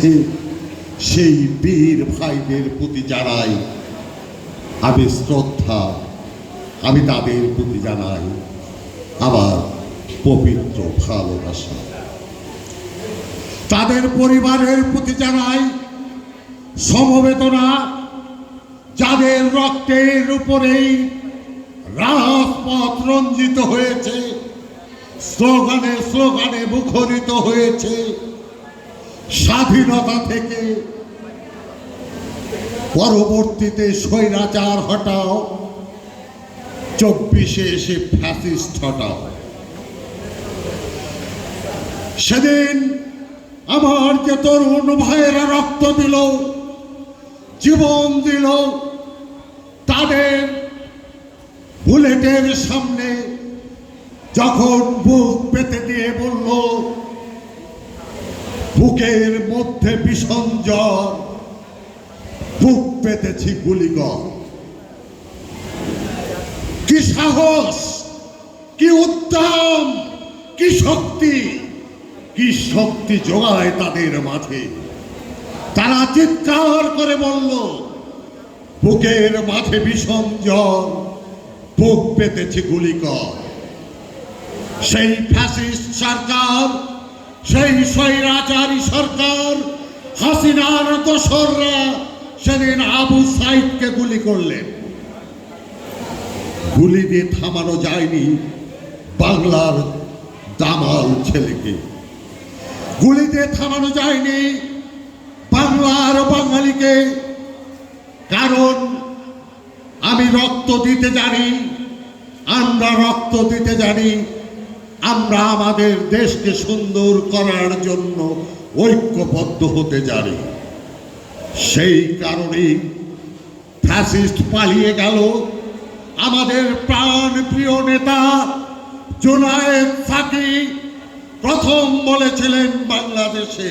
গিয়েছে সেই বীর ভাইদের প্রতি জানাই আমি শ্রদ্ধা, আমি তাদের প্রতি জানাই আমার পবিত্র ভালোবাসা। তাদের পরিবারের প্রতি জানাই সমবেদনা, যাদের রক্তের উপরেই রাজপথ রঞ্জিত হয়েছে, স্লোগানে স্লোগানে মুখরিত হয়েছে। স্বাধীনতা থেকে পরবর্তীতে স্বৈরাচার হটাও, 24-এ এসে ফ্যাসিস্ট হটাও। সেদিন আমার যে তরুণ ভাইয়েরা রক্ত দিল, জীবন দিল, তাদের বুলেটের সামনে যখন বুক পেতে দিয়ে বলল, বুকের মধ্যে ভীষণ জ্বর, বুক পেতেছি গুলিগর। কি সাহস, কি উদ্যম, কি শক্তি, কি শক্তি যোগায় তাদের মাঝে। তারা চিৎকার করে বলল, বুকের মাঝে ভীষণ জ্বর, বুক পেতেছি গুলিকর। সেই ফ্যাসিস্ট সরকার, সেই স্বৈরাচারী সরকার, হাসিনার দোসররা সেদিন আবু সাইদকে গুলি করলেন। গুলি দিয়ে থামানো যায়নি বাংলার দামাল ছেলেকে, গুলি দিয়ে থামানো যায়নি বাংলার বাঙালিকে। কারণ আমি রক্ত দিতে জানি, আমরা রক্ত দিতে জানি, আমরা আমাদের দেশকে সুন্দর করার জন্য ঐক্যবদ্ধ হতে জানি। সেই কারণেই ফ্যাসিস্ট পালিয়ে গেল। আমাদের প্রাণ প্রিয় নেতা জুনায়েদ সাকি প্রথম বলেছিলেন, বাংলাদেশে